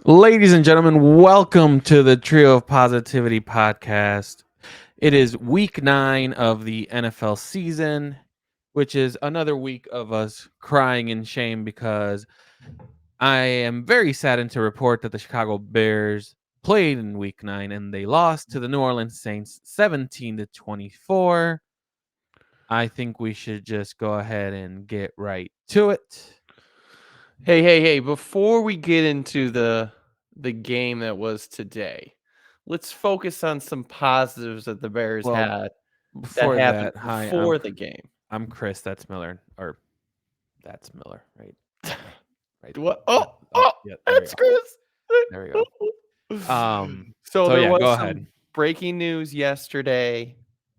Ladies and gentlemen, welcome to the Trio of Positivity podcast. It is week 9 of the NFL season, which is another week of us crying in shame because I am very saddened to report that the Chicago Bears played in week 9 and they lost to the New Orleans Saints 17-24. I think we should just go ahead and get right to it. Hey, before we get into the game that was today, let's focus on some positives that the Bears Well, had that before happened that, hi, before the game. I'm Chris. That's Miller, or that's Miller, right? Right. What? Yeah. Oh, yeah. There we That's go. Chris. There we go. So So there yeah, was go some ahead. breaking news yesterday.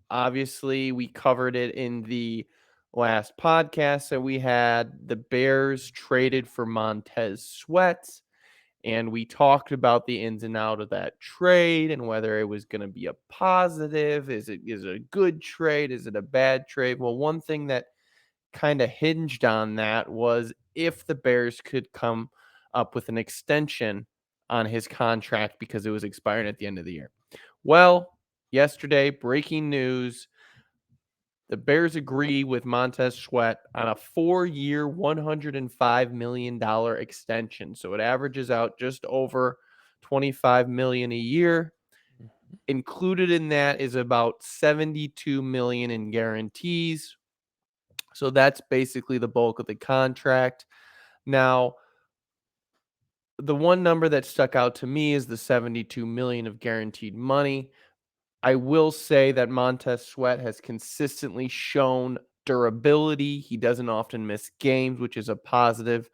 Obviously, we covered it in the last podcast that we had. The Bears traded for Montez Sweat. And we talked about the ins and out of that trade and whether it was going to be a positive. Is it a good trade? Is it a bad trade? Well, one thing that kind of hinged on that was if the Bears could come up with an extension on his contract because it was expiring at the end of the year. Well, yesterday, breaking news. The Bears agree with Montez Sweat on a 4-year, $105 million extension. So it averages out just over $25 million a year. Included in that is about $72 million in guarantees. So that's basically the bulk of the contract. Now, the one number that stuck out to me is the $72 million of guaranteed money. I will say that Montez Sweat has consistently shown durability. He doesn't often miss games, which is a positive.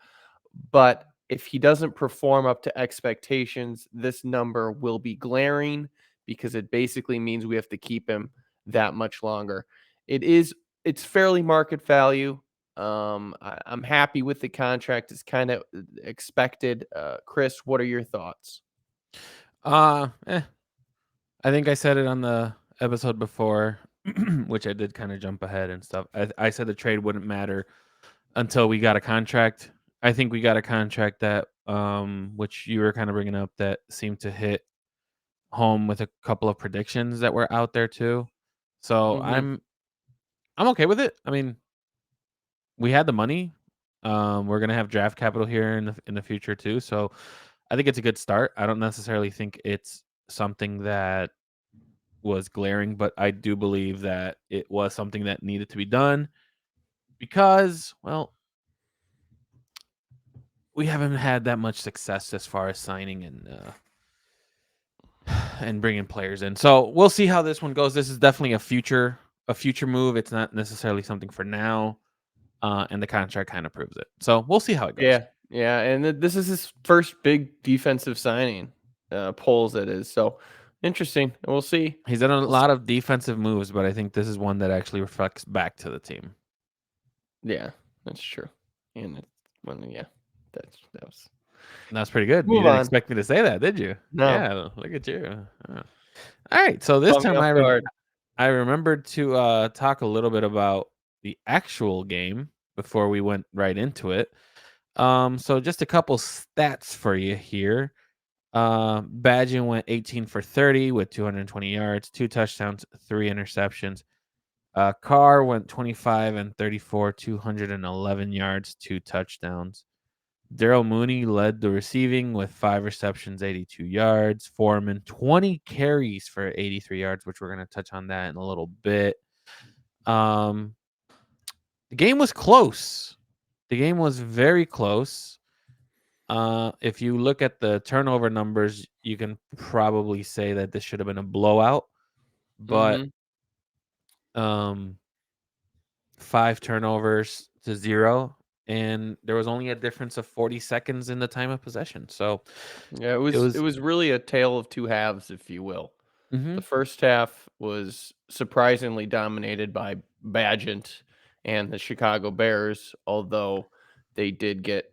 But if he doesn't perform up to expectations, this number will be glaring because it basically means we have to keep him that much longer. It's fairly market value. I'm happy with the contract. It's kind of expected. Chris, what are your thoughts? Uh, eh, I think I said it on the episode before, which I did kind of jump ahead and stuff. I said the trade wouldn't matter until we got a contract. I think we got a contract that, which you were kind of bringing up, that seemed to hit home with a couple of predictions that were out there too. So Hmm. I'm okay with it. I mean, we had the money. We're gonna have draft capital here in the future too. So I think it's a good start. I don't necessarily think it's something that was glaring, but I do believe that it was something that needed to be done because, well, we haven't had that much success as far as signing and bringing players in. So we'll see how this one goes. This is definitely a future move. It's not necessarily something for now, and the contract kind of proves it. So we'll see how it goes. Yeah, and this is his first big defensive signing, polls that is. So interesting. We'll see. He's done a We'll see. lot of defensive moves, but I think this is one that actually reflects back to the team. Yeah, that's true. And yeah, that was. That's pretty good. You Move didn't on. expect me to say that, did you? No, Yeah, look at you. All right, so this caught me time off guard. I remembered to talk a little bit about the actual game before we went right into it. So just a couple stats for you here. Badgett went 18 for 30 with 220 yards, 2 touchdowns, 3 interceptions. Carr went 25 and 34, 211 yards, 2 touchdowns. Daryl Mooney led the receiving with 5 receptions, 82 yards. Foreman, 20 carries for 83 yards, which we're going to touch on that in a little bit. Um, the game was close. The game was very close. If you look at the turnover numbers, you can probably say that this should have been a blowout. But Mhm. um, 5 turnovers to 0, and there was only a difference of 40 seconds in the time of possession. So Yeah, it it was it was was really a tale of two halves, if you will. The mhm. first half was surprisingly dominated by Badgett and the Chicago Bears, although they did get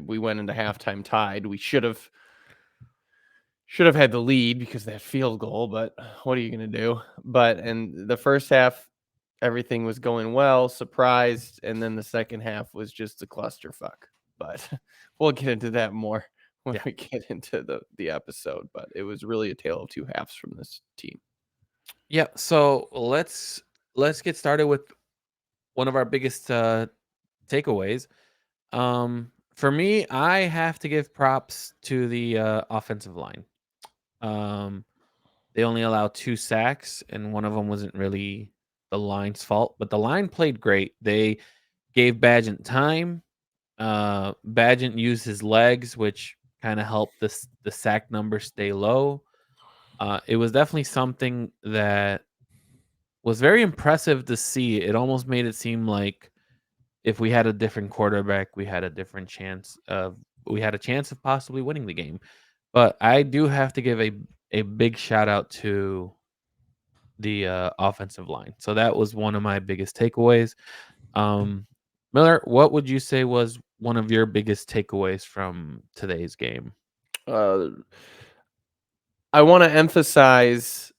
we went into halftime tied. We should have had the lead because of that field goal, but what are you going to do? But in the first half, everything was going well, surprised, and then the second half was just a clusterfuck. But we'll get into that more when Yeah. we get into the episode, but it was really a tale of two halves from this team. Yeah. So let's get started with one of our biggest takeaways. For me, I have to give props to the offensive line. Um, they only allowed 2 sacks, and one of them wasn't really the line's fault, but the line played great. They gave Badgett time. Badgett used his legs, which kind of helped the sack number stay low. It was definitely something that was very impressive to see. It almost made it seem like if we had a different quarterback, we had a chance of possibly winning the game. But I do have to give a big shout out to the offensive line. So that was one of my biggest takeaways. Um, Miller, what would you say was one of your biggest takeaways from today's game? Uh, I want to emphasize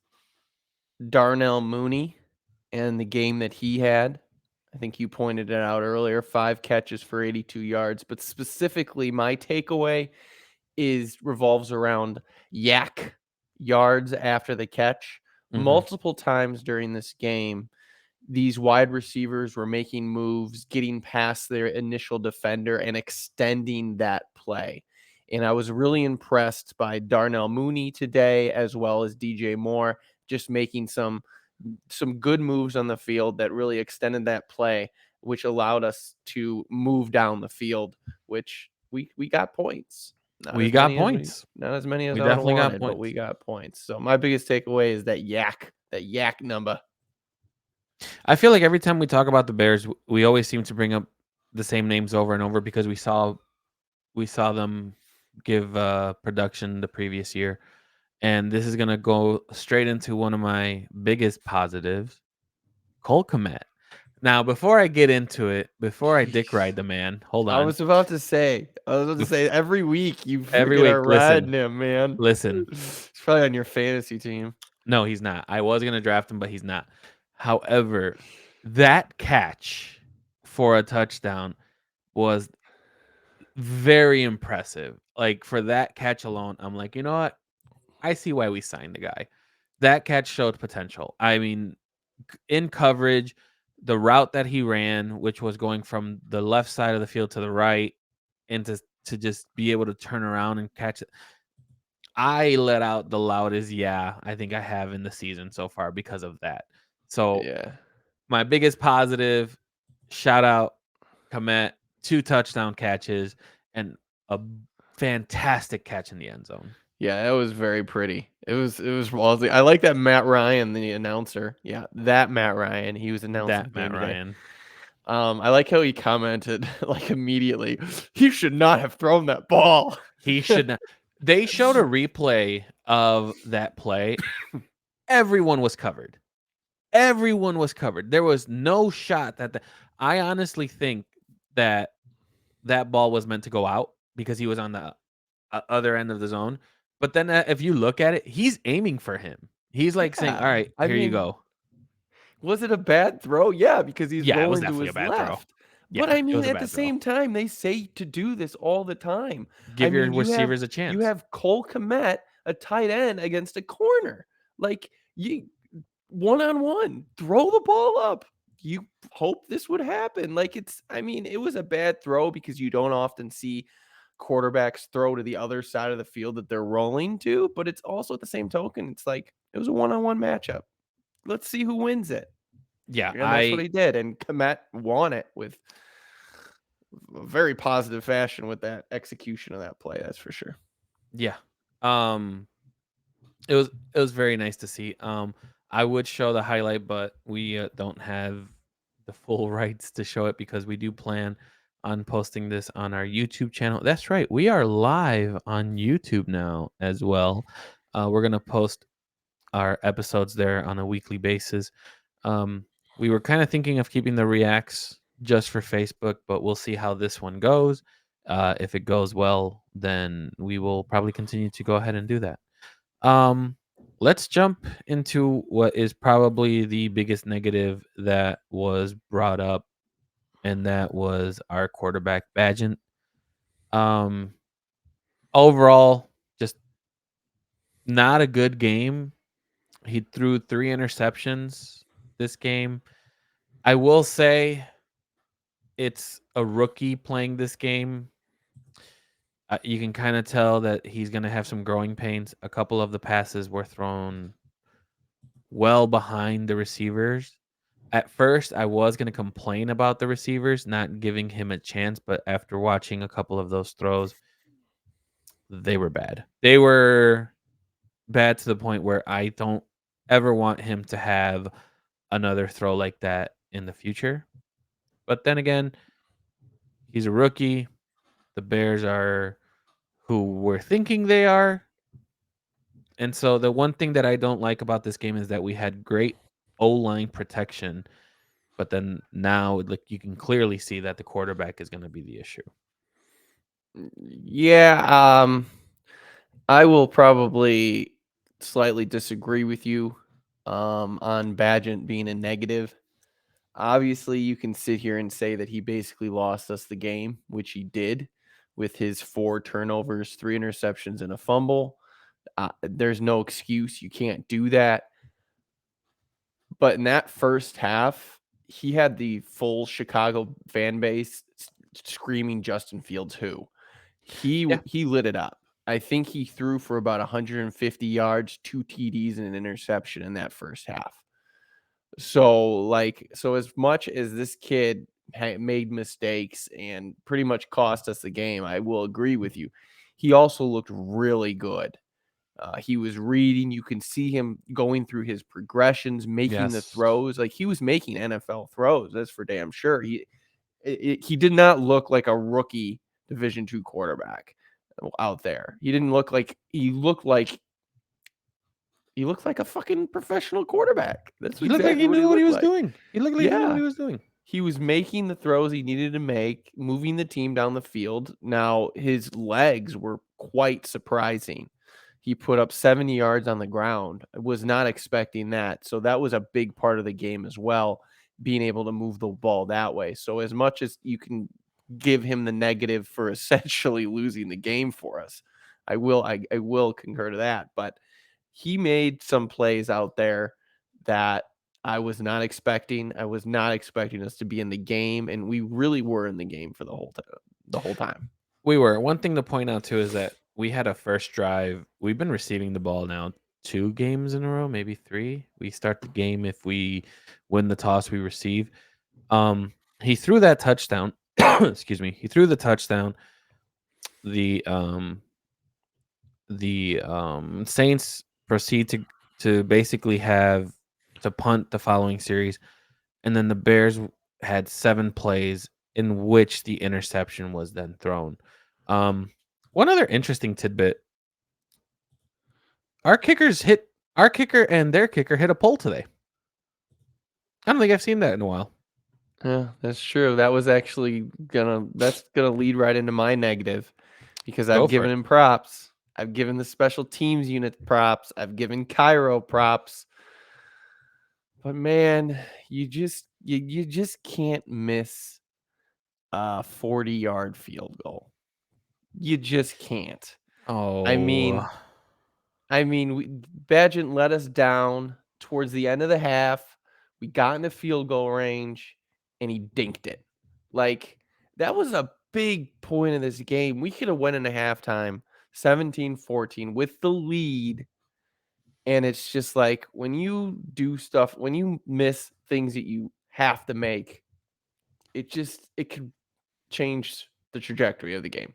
Darnell Mooney and the game that he had. I think you pointed it out earlier, 5 catches for 82 yards, but specifically my takeaway is revolves around yak yards after the catch. Hmm. Multiple times during this game, these wide receivers were making moves, getting past their initial defender and extending that play. And I was really impressed by Darnell Mooney today, as well as DJ Moore, just making some good moves on the field that really extended that play, which allowed us to move down the field, which we got points. We got points. Not as many as We I would have definitely got wanted, but points. we got points. So my biggest takeaway is that yak number. I feel like every time we talk about the Bears, we always seem to bring up the same names over and over because we saw them give production the previous year, and this is gonna go straight into one of my biggest positives, Cole Kmet. Now, before I get into it, before I dick ride the man, hold I on. was about to say, Bef- every week you Every freaking week, are listen, riding him, man. listen. It's probably on your fantasy team. No, he's not. I was gonna draft him, but he's not. However, that catch for a touchdown was very impressive. Like for that catch alone, I'm like, you know what? I see why we signed the guy. That catch showed potential. I mean, in coverage, the route that he ran, which was going from the left side of the field to the right, and to just be able to turn around and catch it. I let out the loudest yeah I think I have in the season so far because of that. So Yeah. my biggest positive, shout out Komet, 2 touchdown catches, and a fantastic catch in the end zone. Yeah, that was very pretty. It was ballsy. I like that Matt Ryan, the announcer. Yeah, that Matt Ryan. He was announcing the That game Matt today. Ryan. I like how he commented like immediately. He should not have thrown that ball. He should not. They showed a replay of that play. Everyone was covered. Everyone was covered. There was no shot I honestly think that that ball was meant to go out because he was on the other end of the zone. But then if you look at it, he's aiming for him. He's like saying, "All Yeah, right, I here you mean, go." was it a bad throw? Yeah, because he's Yeah, it was rolling to definitely a his bad throw. left. But Yeah, I it mean, was a at the bad throw. same time, they say to do this all the time. I Give your mean, receivers a you chance. have Cole Kmet, a tight end, against a corner. Like you one on one, throw the ball up. You hope this would happen. Like I mean, it was a bad throw because you don't often see quarterbacks throw to the other side of the field that they're rolling to, but it's also at the same token, it's like it was a one-on-one matchup. Let's see who wins it. Yeah, And that's what he did. And Komet won it with a very positive fashion with that execution of that play. That's for sure. yeah. Um, it was very nice to see. I would show the highlight, but we don't have the full rights to show it because we do plan on posting this on our YouTube channel. That's right, we are live on YouTube now as well. We're gonna post our episodes there on a weekly basis. Um, we were kind of thinking of keeping the reacts just for Facebook, but we'll see how this one goes. If it goes well, then we will probably continue to go ahead and do that. Um, let's jump into what is probably the biggest negative that was brought up, and that was our quarterback Badgett. Um, overall, just not a good game. He threw 3 interceptions this game. I will say it's a rookie playing this game. You can kind of tell that he's going to have some growing pains. A couple of the passes were thrown well behind the receivers. At first, I was going to complain about the receivers not giving him a chance, but after watching a couple of those throws, they were bad. They were bad to the point where I don't ever want him to have another throw like that in the future. But then again, he's a rookie. The Bears are who we're thinking they are. And so the one thing that I don't like about this game is that we had great O-line protection, but then now like you can clearly see that the quarterback is going to be the issue. Yeah, I will probably slightly disagree with you on Badgett being a negative. Obviously, you can sit here and say that he basically lost us the game, which he did with his 4 turnovers, 3 interceptions, and a fumble. There's no excuse. You can't do that. But in that first half, he had the full Chicago fan base screaming Justin Fields who. Yeah. He lit it up. I think he threw for about 150 yards, 2 TDs, and an interception in that first half. So as much as this kid made mistakes and pretty much cost us the game, I will agree with you. He also looked really good. He was reading. You can see him going through his progressions, making the Yes. throws. Like he was making NFL throws. That's for damn sure. He did not look like a rookie Division II quarterback out there. He looked like a fucking professional quarterback. That's He looked like exactly he what he knew what he looked was like. doing. He looked like he knew what Yeah. he was doing. He was making the throws he needed to make, moving the team down the field. Now, his legs were quite surprising. He put up 70 yards on the ground. I was not expecting that. So that was a big part of the game as well, being able to move the ball that way. So as much as you can give him the negative for essentially losing the game for us, I will concur to that. But he made some plays out there that I was not expecting. I was not expecting us to be in the game, and we really were in the game for the whole time. We were. One thing to point out too is that we had a first drive. We've been receiving the ball now 2 games in a row, maybe 3. We start the game if we win the toss, we receive. He threw that touchdown. Excuse me. He threw the touchdown. The Saints proceed to basically have to punt the following series, and then the Bears had 7 plays in which the interception was then thrown. One other interesting tidbit: our kicker and their kicker hit a pole today. I don't think I've seen that in a while. Yeah, that's true. That's gonna lead right into my negative because Go I've for given it. him props. I've given the special teams unit props. I've given Cairo props. But man, you just can't miss a 40-yard field goal. You just can't. I mean, Oh, Badgett let us down towards the end of the half. We got into field goal range and he dinked it. Like that was a big point of this game. We could have went into halftime 17-14 with the lead. And it's just like when you do stuff, when you miss things that you have to make, it could change the trajectory of the game.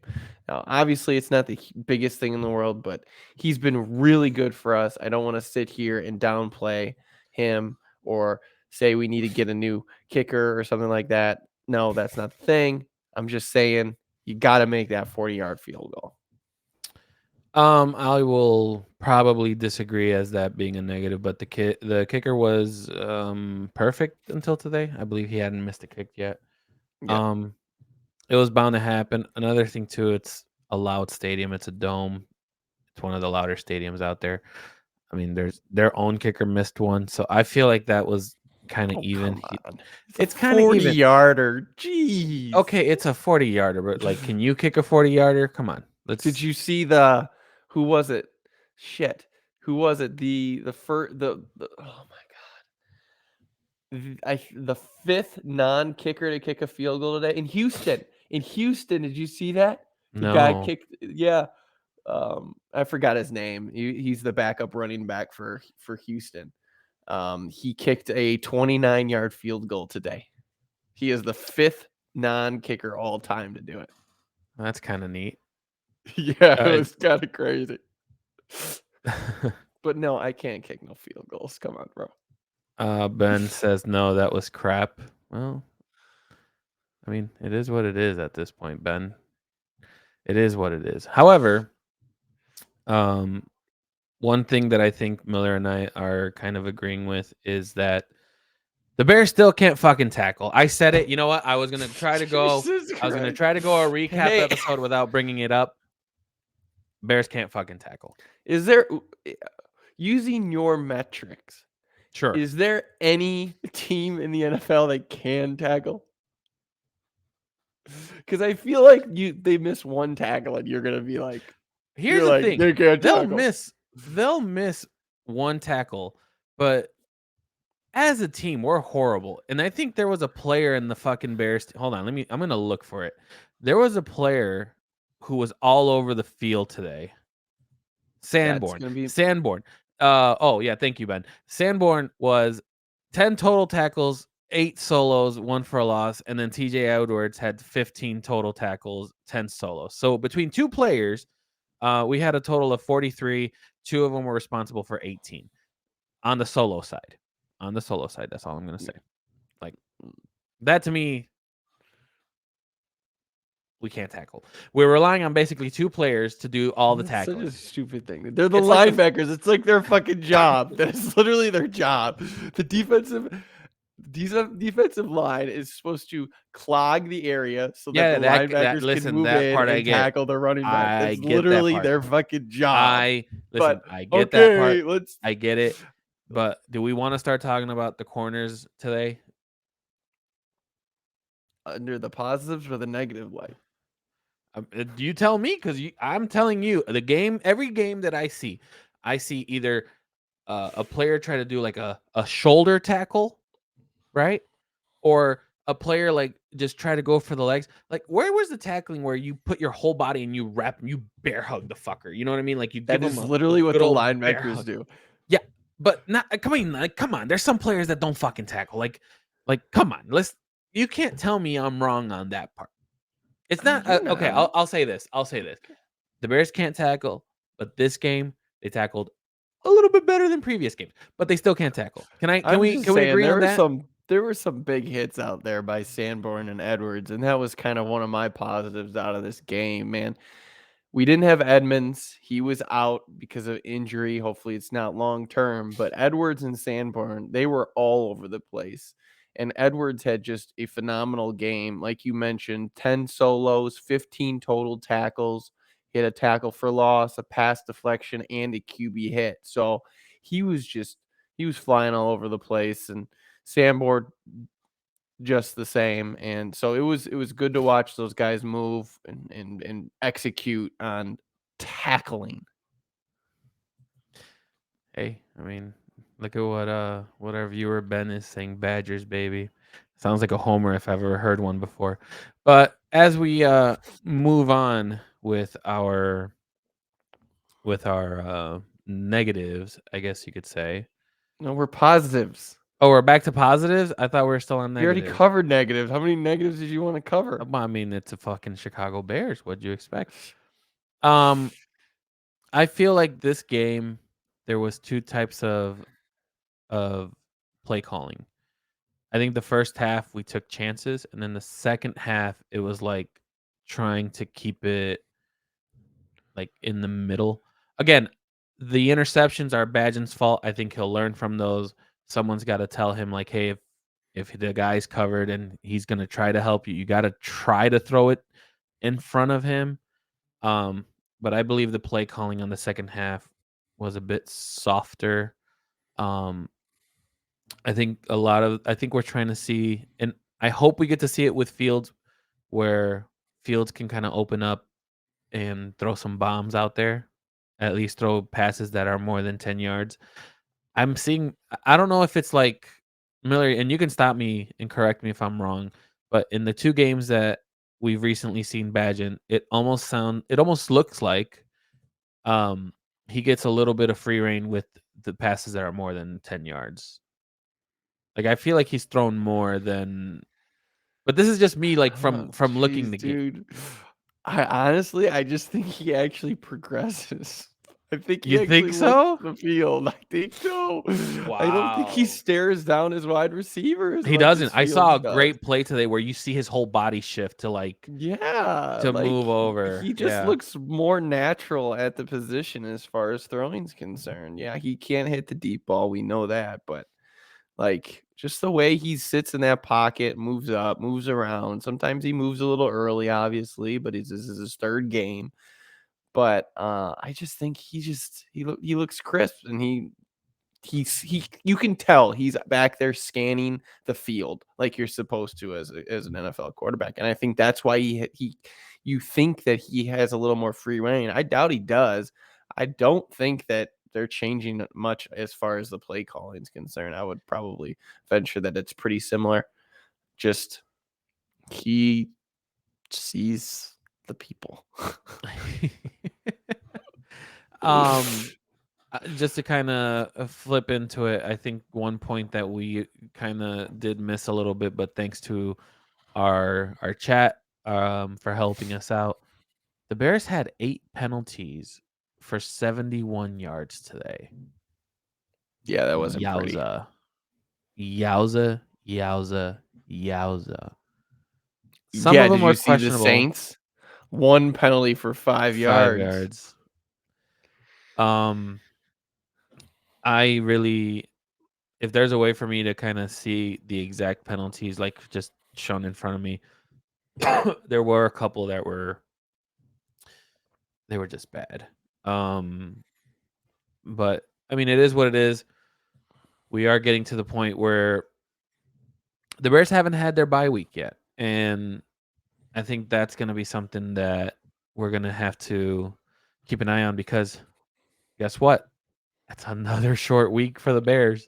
Now, obviously, it's not the biggest thing in the world, but he's been really good for us. I don't want to sit here and downplay him or say we need to get a new kicker or something like that. No, that's not the thing. I'm just saying you got to make that 40-yard field goal. I will probably disagree as that being a negative, but the kicker was perfect until today. I believe he hadn't missed a kick yet. Yeah. Um, it was bound to happen. Another thing too, it's a loud stadium. It's a dome. It's one of the louder stadiums out there. I mean, their own kicker missed one, so I feel like that was kind of Oh, even. come on. It's a kind of even. 40-yarder. Jeez. Okay, it's a 40-yarder, but like, can you kick a 40-yarder? Come on. Did you see the who was it? Shit. Who was it? The first the oh my the fifth non-kicker to kick a field goal today in Houston. In Houston, did you see that? The guy No. kicked, yeah. I forgot his name. He's the backup running back for Houston. He kicked a 29-yard field goal today. He is the fifth non-kicker all time to do it. That's kind of neat. Yeah, it was kind of crazy. But no, I can't kick no field goals. Come on, bro. Ben says no, that was crap. Well, I mean, it is what it is at this point, Ben. It is what it is. However, one thing that I think Miller and I are kind of agreeing with is that the Bears still can't fucking tackle. I said it. You know what? I was gonna try to go. Jesus I was gonna Christ. try to go a recap Hey. episode without bringing it up. Bears can't fucking tackle. Is there, using your metrics, Sure. is there any team in the NFL that can tackle? Because I feel like they miss one tackle and you're gonna be like, Here's you're the like, thing. they can't They'll tackle. miss one tackle, but as a team, we're horrible. And I think there was a player in the fucking Bears. Hold on, I'm gonna look for it. There was a player who was all over the field today. Sanborn. gonna be- Sanborn. Oh yeah, thank you, Ben. Sanborn was 10 total tackles, 8 solos, 1 for a loss, and then TJ Edwards had 15 total tackles, 10 solos. So between two players, we had a total of 43. 2 of them were responsible for 18 on the solo side. On the solo side, that's all I'm gonna say. Like that to me, we can't tackle. We're relying on basically 2 players to do all the That's tackling. such a stupid thing. They're the It's like linebackers. It's like their fucking job. That's literally their job. The defensive line is supposed to clog the area so Yeah, that the linebackers can move that in part I and get. tackle the running back. I That's get that literally part. their fucking job. I But get that part. okay, let's I get it. But do we want to start talking about the corners today? under the positives or the negative light. You tell me, because I'm telling you, every game that I see either a player try to do like a shoulder tackle, right? Or a player like just try to go for the legs. Like, where was the tackling where you put your whole body and you bear hug the fucker? You know what I mean? Like you give That him is a literally what good the old bear linebackers hug. do. Yeah, but not come on. There's some players that don't fucking tackle. Like come on. You can't tell me I'm wrong on that part. It's not okay. I'll say this. The Bears can't tackle, but this game they tackled a little bit better than previous games, but they still can't tackle. Can we agree on that? There were some big hits out there by Sanborn and Edwards, and that was kind of one of my positives out of this game, man. We didn't have Edmonds. He was out because of injury. Hopefully it's not long term, but Edwards and Sanborn, they were all over the place. And Edwards had just a phenomenal game. Like you mentioned, 10 solos, 15 total tackles. He had a tackle for loss, a pass deflection, and a QB hit. So he was flying all over the place. And Sanborn just the same. And so it was good to watch those guys move and execute on tackling. Hey, I mean, look at what our viewer Ben is saying. Badgers, baby. Sounds like a homer if I've ever heard one before. But as we move on with our negatives, I guess you could say. No, we're positives. Oh, we're back to positives? I thought we were still on You already negatives. covered negatives. How many negatives did you want to cover? I mean, it's a fucking Chicago Bears. What'd you expect? I feel like this game there was 2 types of play calling. I think the first half we took chances, and then the second half it was like trying to keep it like in the middle. Again, the interceptions are Badgin's fault. I think he'll learn from those. Someone's got to tell him like, hey, if the guy's covered and he's gonna try to help you, you got to try to throw it in front of him. But I believe the play calling on the second half was a bit softer. I think we're trying to see, and I hope we get to see it with Fields, where Fields can kind of open up and throw some bombs out there. At least throw passes that are more than 10 yards. I'm seeing I don't know if it's like Miller, and you can stop me and correct me if I'm wrong, but in the 2 games that we've recently seen Badgett, it almost looks like, um, he gets a little bit of free reign with the passes that are more than 10 yards. Like, I feel like he's thrown more than but this is just me, like, Oh, from looking jeez, the game. dude. I just think he actually progresses. I think he You actually think looks so? at the field. I think so. I don't think he Wow. stares down his wide receiver as He much as doesn't. I saw Fields a does. great play today where you see his whole body shift to, like Yeah, to like move over. he just Yeah. looks more natural at the position as far as throwing's concerned. Yeah, he can't hit the deep ball. We know that, but like, just the way he sits in that pocket, moves up, moves around. Sometimes he moves a little early, obviously, but this is his 3rd game. But, I just think he looks crisp, and he you can tell he's back there scanning the field like you're supposed to as an NFL quarterback, and I think that's why he you think that he has a little more free reign. I doubt he does. I don't think that they're changing much as far as the play calling is concerned. I would probably venture that it's pretty similar. Just he sees the people. Um, just to kinda, flip into it, I think one point that we kinda did miss a little bit, but thanks to our chat, for helping us out. The Bears had 8 penalties for 71 yards today. Yeah, that wasn't pretty. Yowza. Yowza, yowza, yowza. Some Yeah, of them did were you see the questionable. Saints? 1 penalty for 5 5 yards. yards. Um, I really if there's a way for me to kinda see the exact penalties, like, just shown in front of me, there were a couple that they were just bad. Um, but, I mean, it is what it is. We are getting to the point where the Bears haven't had their bye week yet, and I think that's gonna be something that we're gonna have to keep an eye on because guess what? That's another short week for the Bears.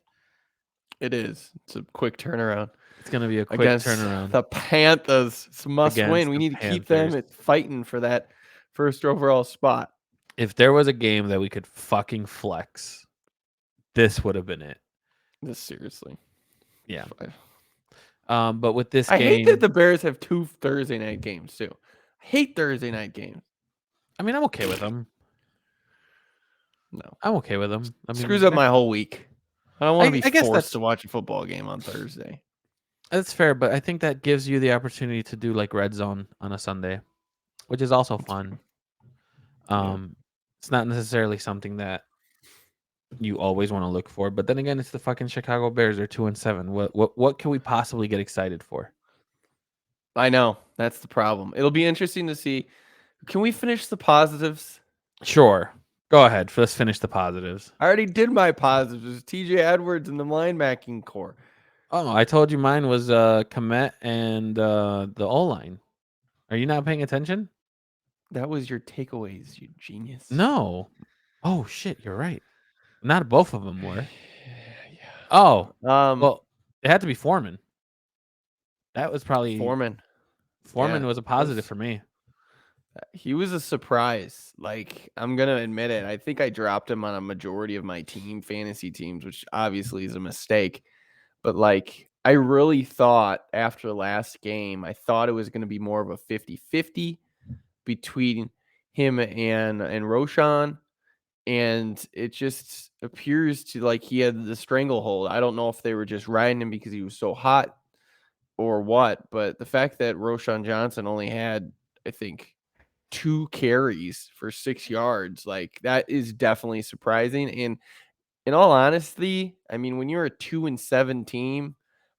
It is. It's a quick turnaround It's gonna be a quick against turnaround the Panthers. It's a must win. against We the need to keep them Panthers. at fighting for that first overall spot. If there was a game that we could fucking flex, this would have been it. Just seriously. Yeah. I But with this I hate that game, the Bears have 2 Thursday night games too. I hate Thursday night games. I mean, I'm okay with them. No. I'm okay with them. I Screws mean, up my whole week. I don't wanna be I guess forced to watch a football game on Thursday. that's fair, but I think that gives you the opportunity to do like red zone on a Sunday, which is also That's fun. fair. Yeah. It's not necessarily something that you always want to look for, but then again, it's the fucking Chicago Bears. They're 2-7. What can we possibly get excited for? I know. That's the problem. It'll be interesting to see. Can we finish the positives? Sure, go ahead. Let's finish the positives. I already did my positives. It was TJ Edwards and the linebacking core. Oh, I told you mine was Komet and the O line. Are you not paying attention? That was your takeaways, you genius. No. Oh shit, you're right. Not both of them were. Oh, Yeah. well, it had to be Foreman. That was probably Foreman. Foreman Yeah. was a positive for me. He was a surprise. Like, I'm gonna admit it. I think I dropped him on a majority of my team fantasy teams, which obviously is a mistake. But like, I really thought after last game, I thought it was gonna be more of a 50-50 between him and Roshan. And it just appears to like he had the stranglehold. I don't know if they were just riding him because he was so hot or what, but the fact that Roshan Johnson only had, I think, 2 carries for 6 yards, like that is definitely surprising. And in all honesty, I mean, when you're a 2-7 team,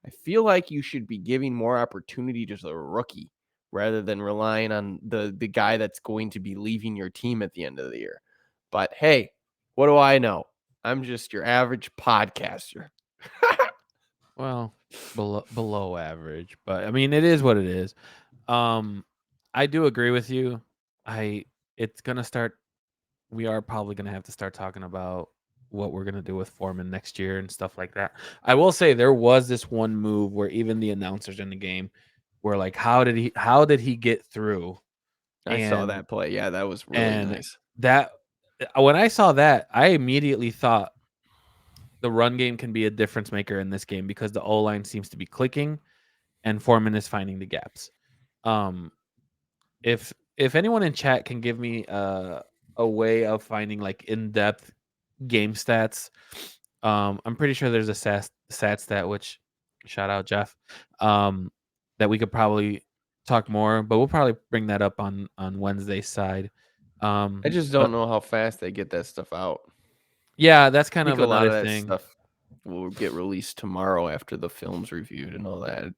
I feel like you should be giving more opportunity to the rookie rather than relying on the guy that's going to be leaving your team at the end of the year. But hey, what do I know? I'm just your average podcaster. Well, below average, but I mean, it is what it is. Um, I do agree with you. I it's gonna start. We are probably gonna have to start talking about what we're gonna do with Foreman next year and stuff like that. I will say there was this one move where even the announcers in the game were like, How did he get through?" I saw And that play. Yeah, that was really and nice. that when I saw that, I immediately thought the run game can be a difference maker in this game because the O line seems to be clicking and Foreman is finding the gaps. Um, if anyone in chat can give me a way of finding like in depth game stats, I'm pretty sure there's a stat stat which shout out Jeff, that we could probably talk more, but we'll probably bring that up on Wednesday's side. I just But don't know how fast they get that stuff out. yeah, that's I kind think of a lot another of that thing. stuff will get released tomorrow after the film's reviewed and all that.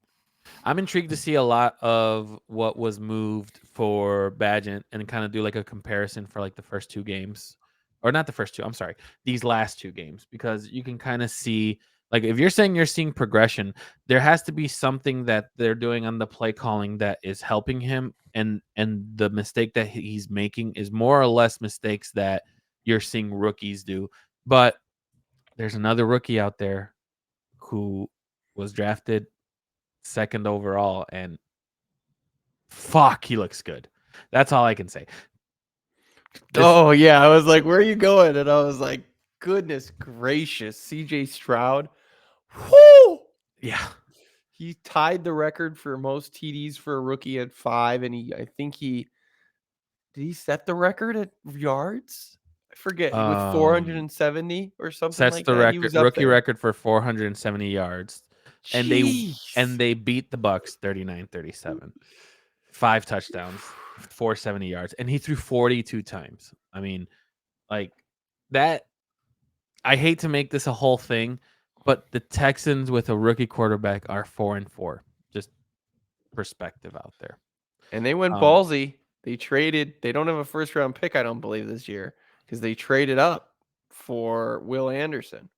I'm intrigued to see a lot of what was moved for Badgett and kind of do like a comparison for like the first two games. Or not the first two, I'm sorry. These last two games because you can kind of see like if you're saying you're seeing progression, there has to be something that they're doing on the play calling that is helping him and the mistake that he's making is more or less mistakes that you're seeing rookies do. But there's another rookie out there who was drafted second overall and fuck, he looks good. That's all I can say. This Oh yeah, I was like, "Where are you going?" And I was like, "Goodness gracious, CJ Stroud, whoo!" yeah. He tied the record for most TDs for a rookie at 5, and I think he did he set the record at yards? I forget, with Um 470 or something Sets like the that. He record was up rookie there. record for 470 yards. And Jeez. they beat the Bucks 39-37. 5 touchdowns, 470 yards, and he threw 42 times. I mean, like that I hate to make this a whole thing, but the Texans with a rookie quarterback are 4-4. Just perspective out there. And they went Um ballsy. They don't have a first round pick, I don't believe, this year because they traded up for Will Anderson.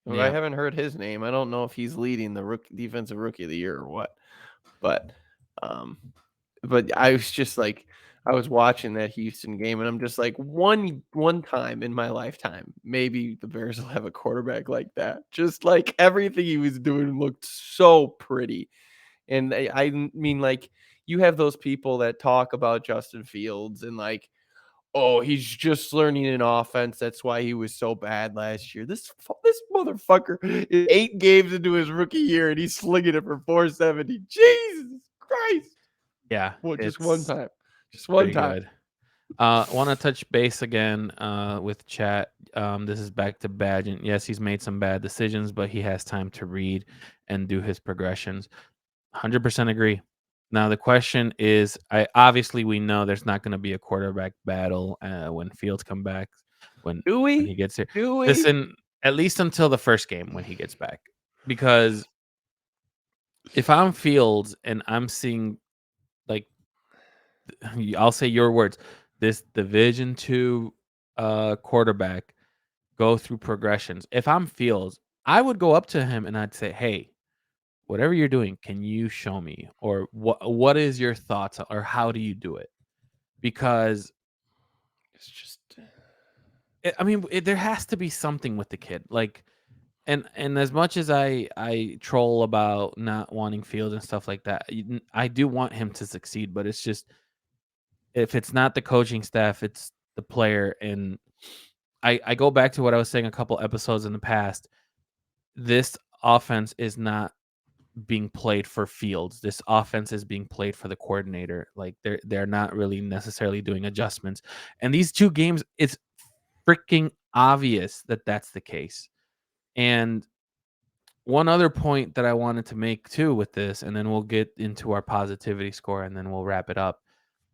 Who I yeah. haven't heard his name. I don't know if he's leading the defensive rookie of the year or what. But um but I was just like I was watching that Houston game and I'm just like one time in my lifetime, maybe the Bears will have a quarterback like that. Just like everything he was doing looked so pretty. And I mean, like, you have those people that talk about Justin Fields and like, oh, he's just learning an offense. That's why he was so bad last year. This motherfucker is 8 games into his rookie year and he's slinging it for 470. Jesus Christ! Yeah, Well, just one it's time, just one pretty time. good. Want to touch base again with chat. This is back to Badgett. Yes, he's made some bad decisions, but he has time to read and do his progressions. 100% agree. Now the question is, I obviously we know there's not going to be a quarterback battle when Fields come back when Do when he we? gets here. Do we? Listen, at least until the first game when he gets back, because if I'm Fields and I'm seeing like I'll say your words. This Division two quarterback go through progressions. If I'm Fields, I would go up to him and I'd say, "Hey, whatever you're doing, can you show me, or what is your thoughts, or how do you do it?" Because It's just I mean, there has to be something with the kid, like. And as much as I troll about not wanting Fields and stuff like that, I do want him to succeed. But it's just if it's not the coaching staff, it's the player. And I go back to what I was saying a couple episodes in the past. This offense is not being played for Fields. This offense is being played for the coordinator. Like they're not really necessarily doing adjustments. And these two games, it's freaking obvious that that's the case. And one other point that I wanted to make too with this, and then we'll get into our positivity score, and then we'll wrap it up.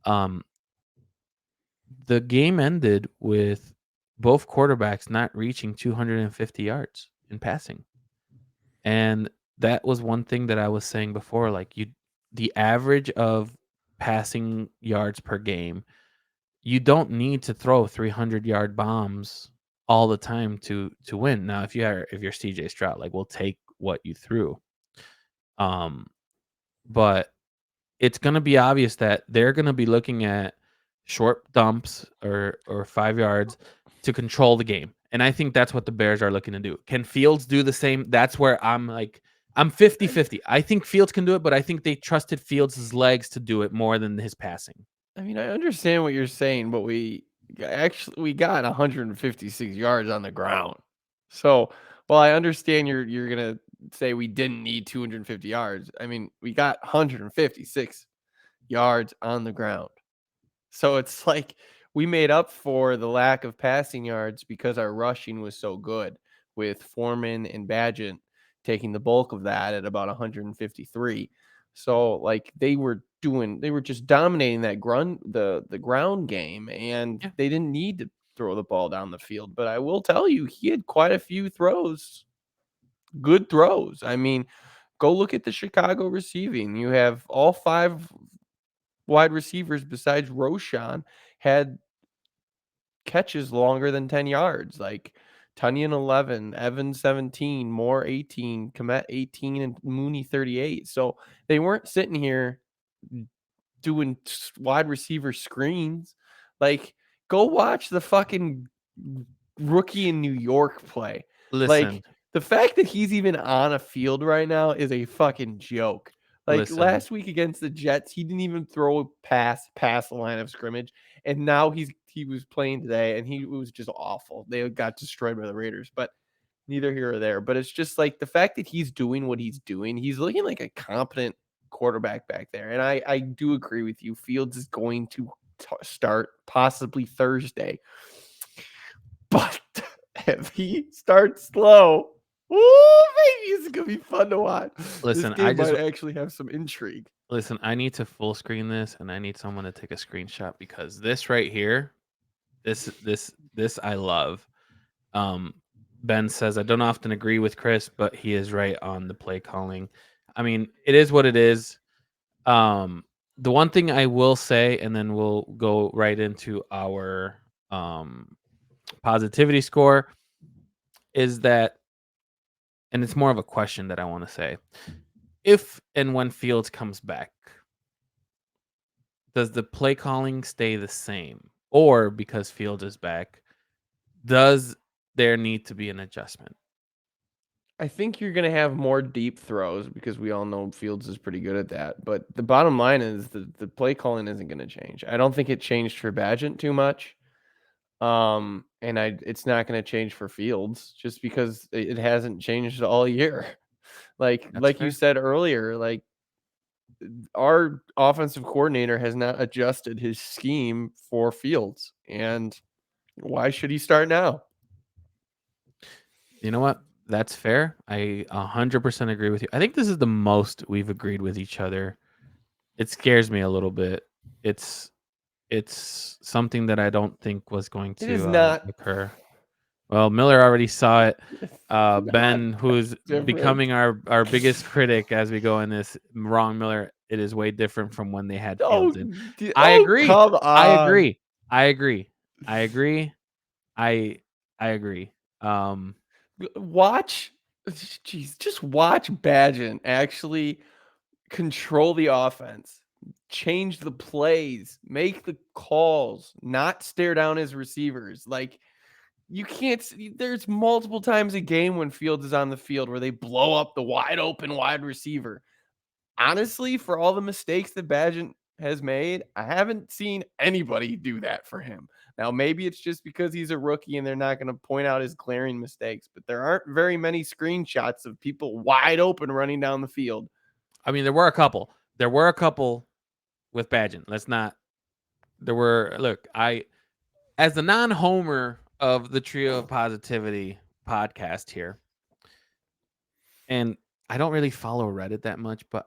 Um, the game ended with both quarterbacks not reaching 250 yards in passing. And that was one thing that I was saying before. Like the average of passing yards per game, you don't need to throw 300-yard bombs all the time to win. Now, if you're CJ Stroud, like we'll take what you threw. Um, but it's going to be obvious that they're going to be looking at short dumps or 5 yards to control the game. And I think that's what the Bears are looking to do. Can Fields do the same? That's where I'm 50-50. I think Fields can do it, but I think they trusted Fields' legs to do it more than his passing. I mean, I understand what you're saying, but we got 156 yards on the ground. So, while I understand you're gonna say we didn't need 250 yards, I mean, we got 156 yards on the ground. So it's like we made up for the lack of passing yards because our rushing was so good, with Foreman and Badgett taking the bulk of that at about 153. So like they were just dominating that the ground game, and Yeah. they didn't need to throw the ball down the field. But I will tell you, he had quite a few throws, good throws. I mean, go look at the Chicago receiving. You have all 5 wide receivers besides Roshan had catches longer than 10 yards, like Tunyon 11, Evans 17, Moore 18, Komet 18, and Mooney 38. So they weren't sitting here doing wide receiver screens. Like, go watch the fucking rookie in New York play. Listen, Like, the fact that he's even on a field right now is a fucking joke. Like listen. last week against the Jets, he didn't even throw a past the line of scrimmage, and now he was playing today, and he was just awful. They got destroyed by the Raiders, but neither here or there. But it's just like the fact that he's doing what he's doing. He's looking like a competent quarterback back there, and I do agree with you. Fields is going to start possibly Thursday, but if he starts slow, ooh, maybe it's gonna be fun to watch. Listen, This game might actually have some intrigue. listen, I need to full screen this and I need someone to take a screenshot because this right here, this I love. Um Ben says I don't often agree with Chris, but he is right on the play calling. I mean, it is what it is. The one thing I will say, and then we'll go right into our positivity score, is that, and it's more of a question that I want to say. If and when Fields comes back, does the play calling stay the same? Or because Fields is back, does there need to be an adjustment? I think you're gonna have more deep throws because we all know Fields is pretty good at that. But the bottom line is the play calling isn't gonna change. I don't think it changed for Badgett too much. And it's not gonna change for Fields just because it hasn't changed all year. That's Like you fair. said earlier, like our offensive coordinator has not adjusted his scheme for Fields. And why should he start now? You know what? That's fair. I 100% agree with you. I think this is the most we've agreed with each other. It scares me a little bit. It's it's something that I don't think was going It is to not occur. Well, Miller already saw it. it's not Ben, who's different. becoming our biggest critic as we go in this, wrong Miller. It is way different from when they had Oh, Fields in. d I oh, agree. come I on. agree. I agree. I agree. I I agree. Um, Watch jeez, just watch Badgett actually control the offense, change the plays, make the calls, not stare down his receivers. Like, you can't there's multiple times a game when Fields is on the field where they blow up the wide open wide receiver. Honestly, for all the mistakes that Badgett has made, I haven't seen anybody do that for him. Now, maybe it's just because he's a rookie and they're not going to point out his glaring mistakes, but there aren't very many screenshots of people wide open running down the field. I mean, there were a couple. There were a couple with Badgett. Let's not. There were. Look, I as the non-homer of the Trio of Positivity podcast here, and I don't really follow Reddit that much, but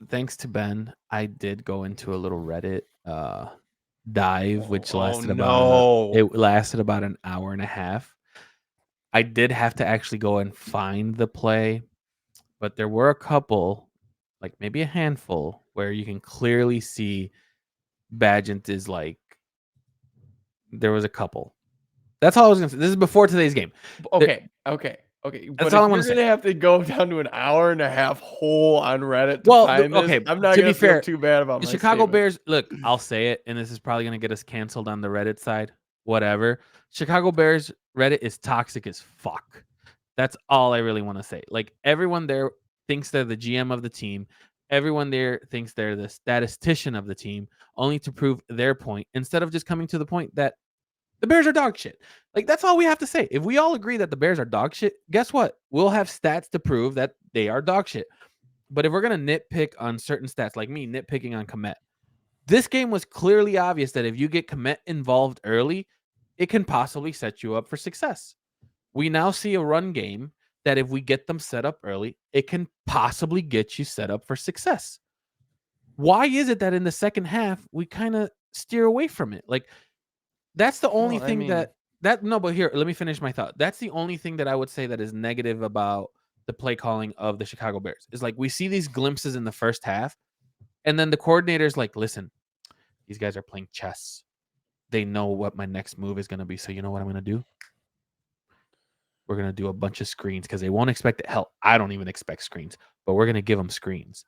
thanks to Ben, I did go into a little Reddit dive, which Oh lasted no. it lasted about an hour and a half. I did have to actually go and find the play, but there were a couple, like maybe a handful, where you can clearly see Badgett is like there was a couple. That's all I was gonna say. This is before today's game. There, Okay. Okay. Okay, That's but all if I wanna you're say. gonna have to go down to an hour and a half hole on Reddit to Well, find this, okay, I'm not to be gonna feel fair, too bad about the my Chicago statement. Bears look, I'll say it, and this is probably gonna get us canceled on the Reddit side, whatever. Chicago Bears Reddit is toxic as fuck. That's all I really wanna say. Like, everyone there thinks they're the GM of the team. Everyone there thinks they're the statistician of the team, only to prove their point, instead of just coming to the point that the Bears are dog shit. Like, that's all we have to say. If we all agree that the Bears are dog shit, guess what? We'll have stats to prove that they are dog shit. But if we're gonna nitpick on certain stats, like me nitpicking on Komet, this game was clearly obvious that if you get Komet involved early, it can possibly set you up for success. We now see a run game that if we get them set up early, it can possibly get you set up for success. Why is it that in the second half we kind of steer away from it? Like, that's the only Well, I thing mean, that no, but here, let me finish my thought. That's the only thing that I would say that is negative about the play calling of the Chicago Bears. Is like we see these glimpses in the first half, and then the coordinator's like, listen, these guys are playing chess. They know what my next move is going to be. So you know what I'm going to do? We're going to do a bunch of screens because they won't expect it. Hell, I don't even expect screens, but we're going to give them screens.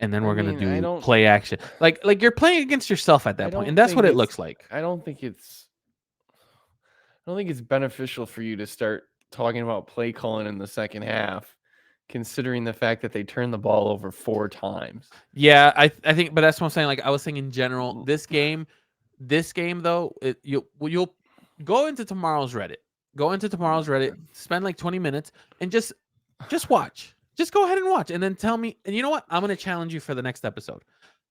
And then I we're going to mean, do play action. Like you're playing against yourself at I that point. don't And that's think what it it's, looks like. I don't think it's, I don't think it's beneficial for you to start talking about play calling in the second half, considering the fact that they turned the ball over 4 times. Yeah, I think, but that's what I'm saying. Like I was saying in general, this game though, you'll go into tomorrow's Reddit. Go into tomorrow's Reddit, spend like 20 minutes, and just watch. Just go ahead and watch, and then tell me. And you know what? I'm gonna challenge you for the next episode.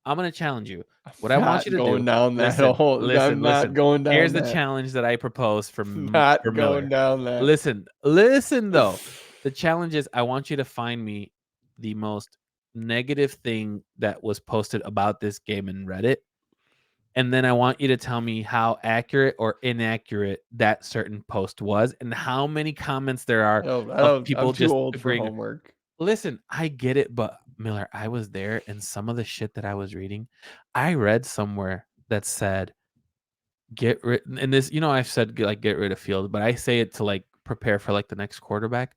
I'm gonna challenge you. What I want Not you to going do. down that Listen, hole. I'm listen, not listen. going down Here's the that. challenge that I propose for Not going Miller. down that. Listen though. The challenge is I want you to find me the most negative thing that was posted about this game in Reddit. And then I want you to tell me how accurate or inaccurate that certain post was and how many comments there are of I'm people too just old for agreeing. homework. Listen, I get it, but Miller, I was there and some of the shit that I was reading, I read somewhere that said get rid and this, I've said like get rid of Field, but I say it to like prepare for like the next quarterback.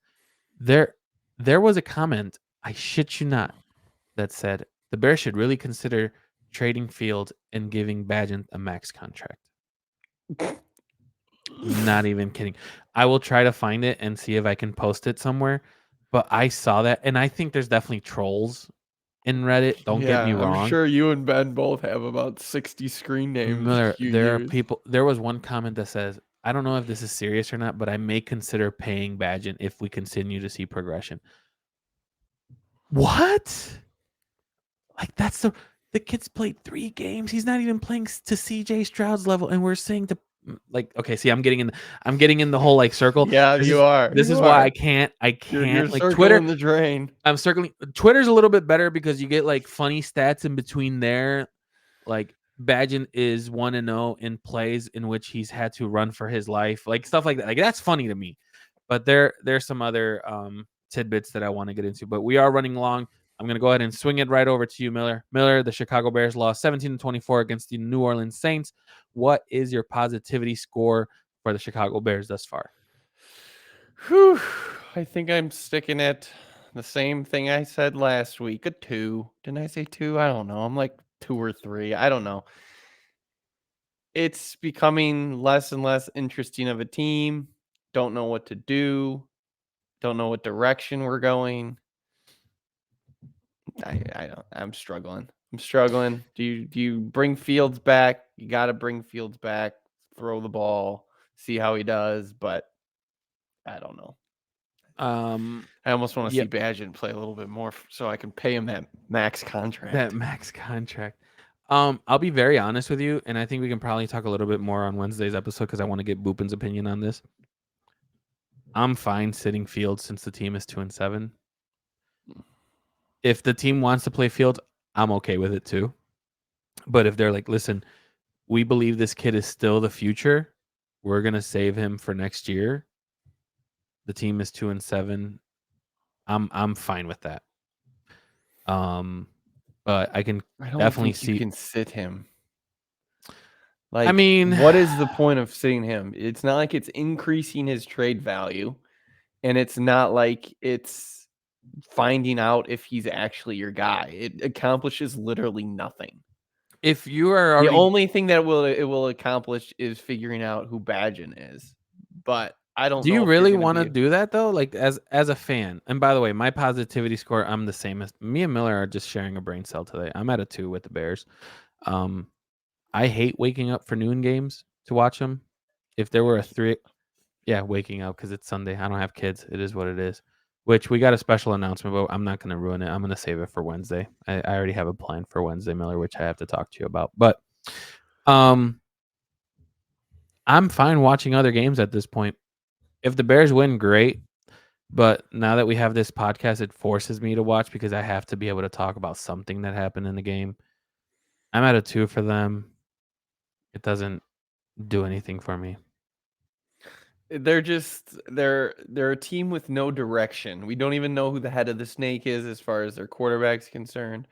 There there was a comment, I shit you not, that said the Bears should really consider trading Field and giving Badgett a max contract. Not even kidding. I will try to find it and see if I can post it somewhere. But I saw that, and I think there's definitely trolls in Reddit. Don't get me Yeah, I'm wrong. sure you and Ben both have about 60 screen names Miller, you there are use. people. There was one comment that says, "I don't know if this is serious or not, but I may consider paying Badgett if we continue to see progression." What? Like that's the kid's played 3 games. He's not even playing to CJ Stroud's level, and we're saying to like, okay, see, I'm getting in the whole like circle. Yeah, This you is are. this You is why are. I can't You're like Twitter. circling the drain. I'm circling. Twitter's a little bit better because you get like funny stats in between there. Like Badgett is 1-0 in plays in which he's had to run for his life, like stuff like that. Like that's funny to me. But there's some other tidbits that I want to get into. But we are running long. I'm gonna go ahead and swing it right over to you, Miller. Miller, the Chicago Bears lost 17-24 against the New Orleans Saints. What is your positivity score for the Chicago Bears thus far? Whew. I think I'm sticking at the same thing I said last week. A 2. Didn't I say 2? I don't know. I'm like 2 or 3. I don't know. It's becoming less and less interesting of a team. Don't know what to do. Don't know what direction we're going. I'm struggling. I'm struggling. Do you bring Fields back? You got to bring Fields back. Throw the ball, see how he does, but I don't know. I almost want to see Badgett play a little bit more so I can pay him that max contract. That max contract. I'll be very honest with you, and I think we can probably talk a little bit more on Wednesday's episode because I want to get Boopin's opinion on this. I'm fine sitting Fields since the team is 2-7. If the team wants to play Fields, I'm okay with it too. But if they're like, listen, we believe this kid is still the future, we're gonna save him for next year. The team is 2-7. I'm fine with that. But I can definitely see you can sit him. Like, I mean, what is the point of sitting him? It's not like it's increasing his trade value. And it's not like it's finding out if he's actually your guy. It accomplishes literally nothing. If you are The already, only thing that it will accomplish is figuring out who Badgen is. But I don't do you know if you're really gonna want to be do that though? Like as a fan. And by the way, my positivity score, I'm the same as me and Miller are just sharing a brain cell today. I'm at a 2 with the Bears. Um, I hate waking up for noon games to watch them. If there were a 3, yeah, waking up because it's Sunday. I don't have kids. It is what it is. Which we got a special announcement, but I'm not going to ruin it. I'm going to save it for Wednesday. I already have a plan for Wednesday, Miller, which I have to talk to you about. But um, I'm fine watching other games at this point. If the Bears win, great. But now that we have this podcast, it forces me to watch because I have to be able to talk about something that happened in the game. I'm at a 2 for them. It doesn't do anything for me. they're a team with no direction. We don't even know who the head of the snake is as far as their quarterback's concerned.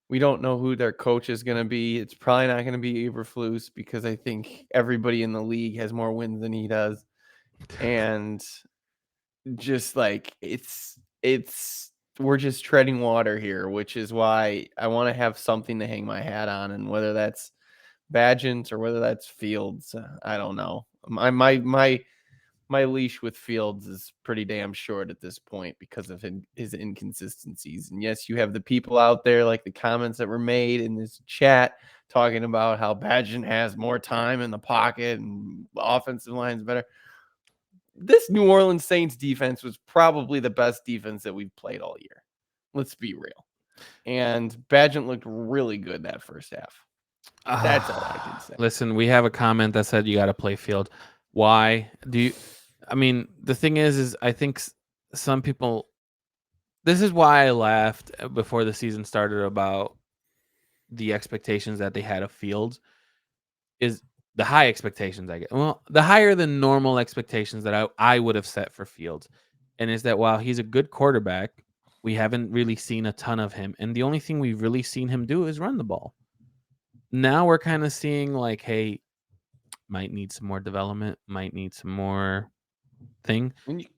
We don't know who their coach is going to be. It's probably not going to be Eberflus because I think everybody in the league has more wins than he does. And just like it's we're just treading water here, which is why I want to have something to hang my hat on, and whether that's Badgins or whether that's Fields, I don't know. My leash with Fields is pretty damn short at this point because of his inconsistencies. And yes, you have the people out there like the comments that were made in this chat talking about how Badgett has more time in the pocket and offensive line's better. This New Orleans Saints defense was probably the best defense that we've played all year. Let's be real. And Badgett looked really good that first half. That's all I can say. Listen, we have a comment that said you got to play Field. Why do you? I mean, the thing is I think some people. This is why I laughed before the season started about the expectations that they had of Fields. Is the high expectations I get? Well, the higher than normal expectations that I would have set for Fields, and is that while he's a good quarterback, we haven't really seen a ton of him, and the only thing we've really seen him do is run the ball. Now we're kind of seeing like, hey, might need some more development, might need some more thing. And you can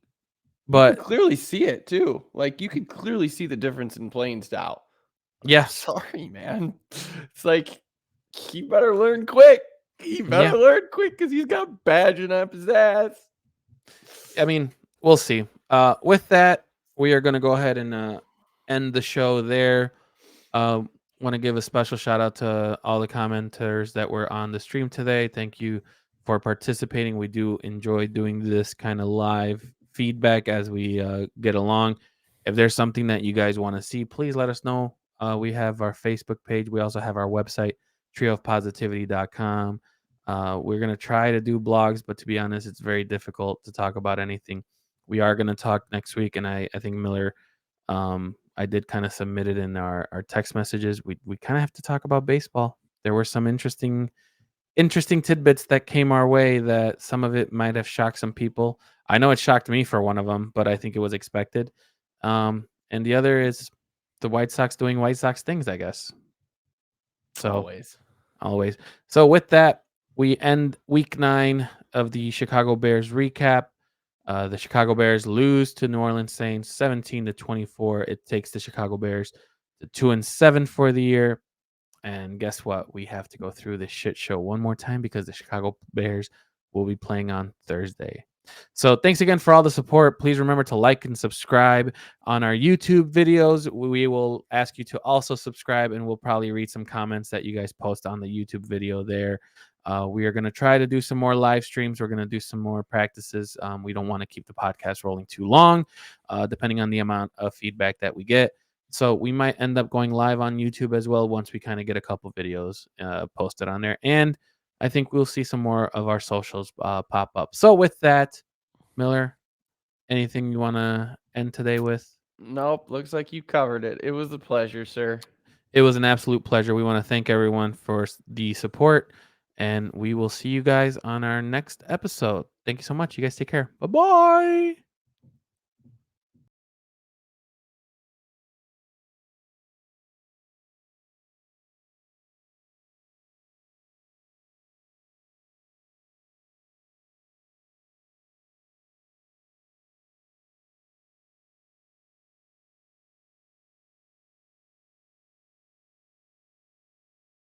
But clearly see it too. Like you can clearly see the difference in playing style. yeah, Sorry, man. It's like he better learn quick. He better yeah. learn quick because he's got badging up his ass. I mean, we'll see. With that, we are going to go ahead and end the show there. Want to give a special shout out to all the commenters that were on the stream today. Thank you for participating. We do enjoy doing this kind of live feedback as we get along. If there's something that you guys want to see, please let us know. We have our Facebook page. We also have our website, trioofpositivity.com. We're going to try to do blogs, but to be honest, it's very difficult to talk about anything. We are going to talk next week, and I think Miller, I did kind of submit it in our text messages. We kind of have to talk about baseball. There were some interesting tidbits that came our way that some of it might have shocked some people. I know it shocked me for one of them, but I think it was expected. And the other is the White Sox doing White Sox things, I guess. So always. So with that, we end week 9 of the Chicago Bears recap. The Chicago Bears lose to New Orleans Saints 17-24. It takes the Chicago Bears to 2-7 for the year. And guess what? We have to go through this shit show one more time because the Chicago Bears will be playing on Thursday. So thanks again for all the support. Please remember to like and subscribe on our YouTube videos. We will ask you to also subscribe, and we'll probably read some comments that you guys post on the YouTube video there. We are going to try to do some more live streams. We're going to do some more practices. We don't want to keep the podcast rolling too long, depending on the amount of feedback that we get. So we might end up going live on YouTube as well once we kind of get a couple videos posted on there. And I think we'll see some more of our socials pop up. So with that, Miller, anything you want to end today with? Nope. Looks like you covered it. It was a pleasure, sir. It was an absolute pleasure. We want to thank everyone for the support, and we will see you guys on our next episode. Thank you so much. You guys take care. Bye-bye.